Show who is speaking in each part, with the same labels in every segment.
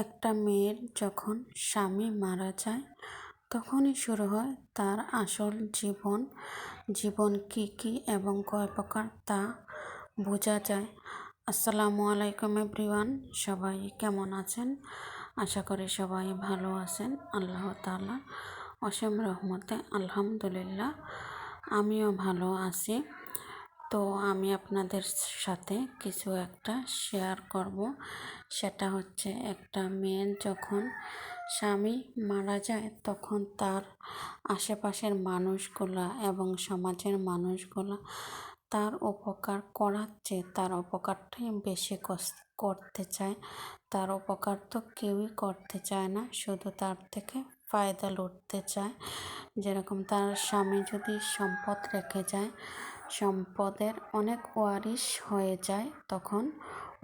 Speaker 1: একটা মেয়ের যখন স্বামী মারা যায় তখনই শুরু হয় তার আসল জীবন কি এবং কয় প্রকার তা বোঝা যায়। আসসালামু আলাইকুম এভরিওয়ান, সবাই কেমন আছেন? আশা করি সবাই ভালো আছেন। আল্লাহ তাআলা অসীম রহমতে আলহামদুলিল্লাহ আমিও ভালো আছি। তো আমি আপনাদের সাথে কিছু একটা শেয়ার করব। সেটা হচ্ছে একটা মেয়ের যখন স্বামী মারা যায় তখন তার আশেপাশের মানুষগুলা এবং সমাজের মানুষগুলা তার উপকার করার চেয়ে তার উপকারটাই বেশি করতে চায়। তার উপকার তো কেউই করতে চায় না, শুধু তার থেকে ফায়দা লুটতে চায়। যেরকম তার স্বামী যদি সম্পদ রেখে যায়, সম্পদের অনেক ওয়ারিশ হয়ে যায়, তখন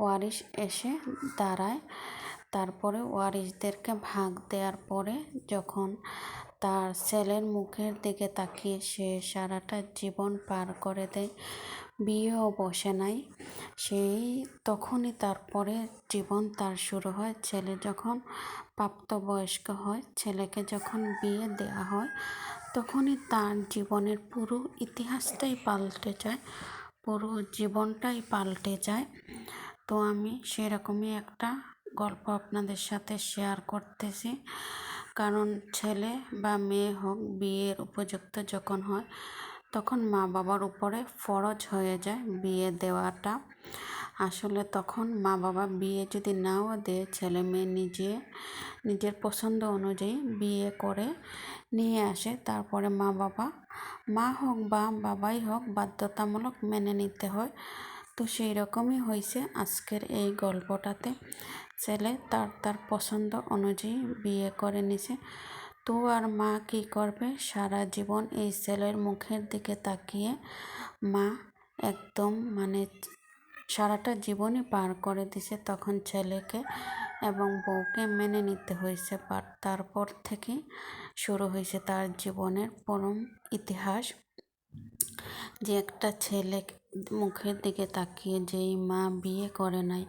Speaker 1: ওয়ারিশ এসে দাঁড়ায়। তারপরে ওয়ারিশদেরকে ভাগ দেওয়ার পরে যখন তার ছেলের মুখের দিকে তাকিয়ে সে সারাটা জীবন পার করে দেয়, বিয়েও বসে নাই, তখনই তারপরে জীবন তার শুরু হয়। ছেলে যখন প্রাপ্তবয়স্ক হয়, ছেলেকে যখন বিয়ে দেওয়া হয়, তখনই তার জীবনের পুরো ইতিহাসটাই পাল্টে যায়, পুরো জীবনটাই পাল্টে যায়। তো আমি সেরকমই একটা গল্প আপনাদের সাথে শেয়ার করতেছি। কারণ ছেলে বা মেয়ে হোক, বিয়ের উপযুক্ত যখন হয় তখন মা বাবার উপরে ফরজ হয়ে যায় বিয়ে দেওয়াটা। আসলে তখন মা বাবা বিয়ে যদি নাও দেয়, ছেলে মেয়ে নিজের পছন্দ অনুযায়ী বিয়ে করে নিয়ে আসে, তারপরে মা হোক বা বাবাই হোক বাধ্যতামূলক মেনে নিতে হয়। তো সেই রকমই হয়েছে আজকের এই গল্পটাতে। ছেলে তার পছন্দ অনুযায়ী বিয়ে করে নিছে। তো আর মা কি করবে, সারা জীবন এই ছেলের মুখের দিকে তাকিয়ে মা একদম সারাটা জীবনই পার করে দিছে। তখন ছেলেকে এবং বউকে মেনে নিতে হয়েছে। বাট তারপর থেকে শুরু হয়েছে তার জীবনের পরম ইতিহাস, যে একটা ছেলে মুখের দিকে তাকিয়ে যেই মা বিয়ে করে নাই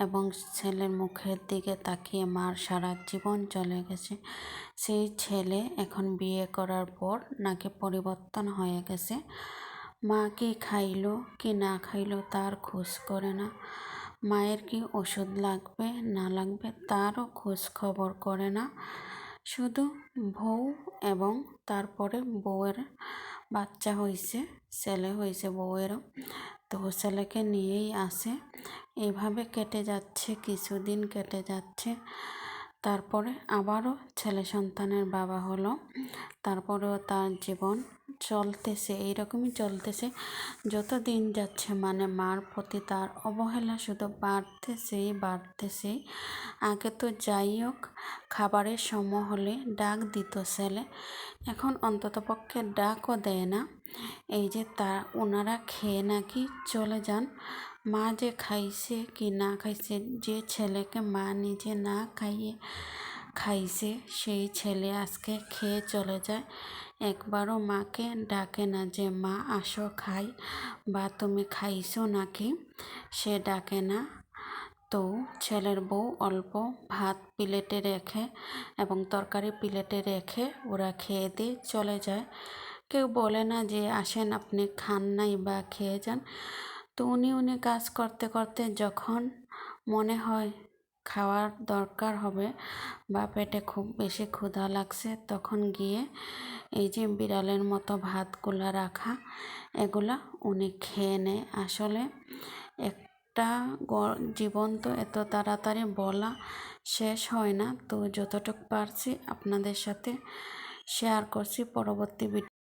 Speaker 1: এবং ছেলের মুখের দিকে তাকিয়ে মার সারা জীবন চলে গেছে, সেই ছেলে এখন বিয়ে করার পর নাকি পরিবর্তন হয়ে গেছে। মা কি খাইলো কি না খাইলো তার খোঁজ করে না, মায়ের কি ওষুধ লাগবে না লাগবে তারও খোঁজ খবর করে না। শুধু বউ এবং তারপরে বউয়ের বাচ্চা হয়েছে, ছেলে হয়েছে বউয়েরও, তো ছেলেকে নিয়েই আসে। এইভাবে কেটে যাচ্ছে, কিছুদিন কেটে যাচ্ছে। তারপরে আবারও ছেলে সন্তানের বাবা হলো। তারপরেও তার জীবন চলতেছে, এইরকমই চলতেছে। যত দিন যাচ্ছে মার প্রতি তার অবহেলা শুধু বাড়তেছেই। আগে তো যাই হোক, খাবারের সময় হলে ডাক দিত ছেলে, এখন অন্ততপক্ষে ডাকও দেয় না। এই যে ওনারা খেয়ে নাকি চলে যান। মা যে খাইছে কি না খাইছে, যে ছেলেকে মা নিজে না খাইছে সেই ছেলে আজকে খেয়ে চলে যায়। একবারও মাকে ডাকে না যে মা আসো খাই বা তুমি খাইছো নাকি, সে ডাকে না। তো ছেলের বউ অল্প ভাত প্লেটে রেখে এবং তরকারি প্লেটে রেখে ওরা খেয়ে দিয়ে চলে যায়। কেউ বলে না যে আসেন আপনি খান নাই বা খেয়ে যান। তো উনি কাজ করতে করতে যখন মনে হয় খাওয়ার দরকার হবে বা পেটে খুব বেশি ক্ষুধা লাগছে, তখন গিয়ে এই যে বিড়ালের মতো ভাতগুলা রাখা, এগুলা উনি খেয়ে নেয়। আসলে একটা জীবন তো এত তাড়াতাড়ি বলা শেষ হয় না। তো যতটুকু পারছি আপনাদের সাথে শেয়ার করছি। পরবর্তী ভিডিও